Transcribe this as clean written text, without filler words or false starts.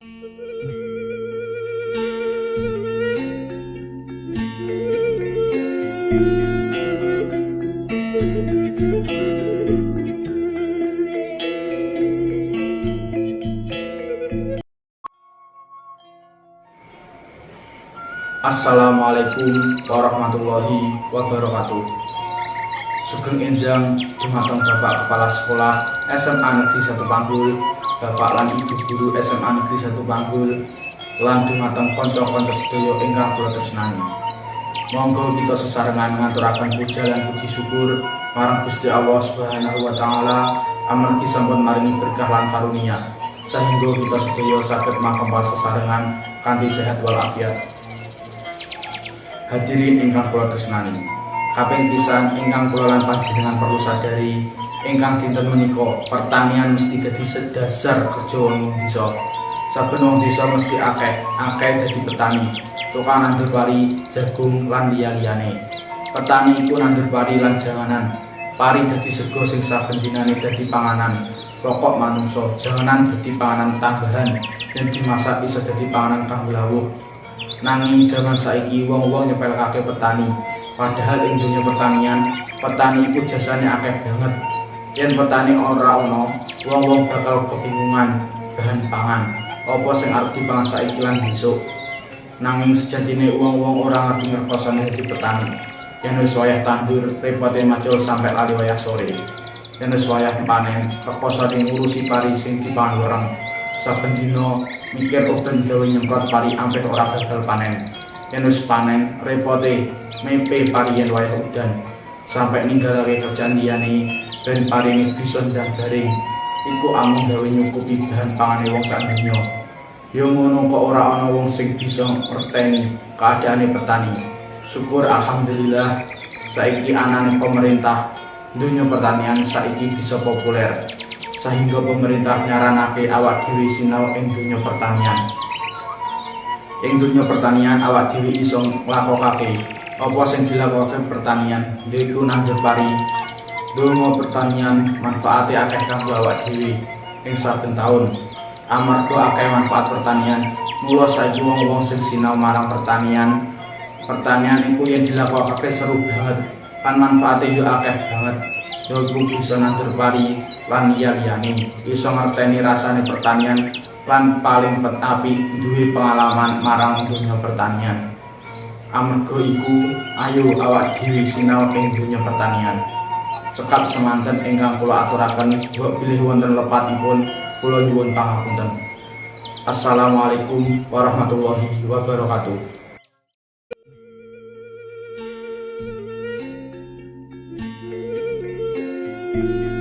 Assalamualaikum warahmatullahi wabarakatuh. Sugeng enjang dumateng Bapak Kepala Sekolah SMA Negeri 1 Panggul, Bapak lan Ibu Guru SMA Negeri 1 Panggul, lan dumateng kanca-kanca sedaya ingkang kula tresnani. Monggo kita sesarengan ngaturaken puja lan puji syukur marang Gusti Allah Subhanahu wa taala amargi sampun maringi berkah lan karunia sehingga kita sedaya saged makempal sesarengan kanthi sehat walafiat. Hadirin ingkang kula tresnani, kaping pisan ingkang kula lan panjenengan perlu sadari, ingkang dinten menika pertanian mesti dadi sedasar kerja wong desa. Saben wong desa mesti akeh dadi petani, tukang nandur pari, jagung lan liya-liyane. Petani iku nandur pari lan janganan. Pari dadi sego sing saben dinane dadi panganan pokok manungsa, janganan dadi panganan tambahan yen dimasak bisa dadi panganan kang lawuh. Nanging jaman saiki wong-wong nyepelkake petani, padahal ing dunya pertanian, petani iku jasane akeh banget. Yen petani ora ana, wong-wong bakal kebingungan bahan pangan, apa sing arep dipangan saiki lan besok. Nanging sejatine wong-wong ora ngerti ngerkosane dadi petani. Yen wis wayah tandur, repote macul sampe lali wayah sore. Yen wis wayah panen, kekosane ngurusi pari sing dipangan loreng. Saben dina mikir oben gawe nyemprot pari ampeh ora gagal panen. Yen wis panen, repote mepe pari yen wayah udan. Sampai ninggalake kerjaan liyane ben parine bisa ndang garing. Iku amung gawe nyukupi bahan pangane wong sak donya. Ya ngono kok ora ana wong sing bisa ngerteni keadaane petani. Syukur alhamdulillah saiki anane pemerintah dunia pertanian saiki bisa populer. Sehingga pemerintah nyaranake awak dhewe sinau ing dunya pertanian. Ing dunya pertanian awak dhewe iso nglakokake apa sing dilakokake pertanian, yaiku nandur pari. Donga pertanian manfaate akeh kanggo awak dhewe ing saben taun. Amarga akeh manfaat pertanian, mula saiki wong-wong sing sinau marang pertanian iku yen dilakokake seru banget. Kan manfaate yo akeh banget. Yo bisa nandur pari lan liya-liyane, bisa ngerteni rasane pertanian lan paling apik duwe pengalaman marang dunia pertanian. Amarga iku ayo awak dhewe sinau ing dunia pertanian. Cekap semanten ingkang kula aturaken, mbok bilih wonten lepatipun kula nyuwun pangapunten. Assalamualaikum warahmatullahi wabarakatuh. Thank you.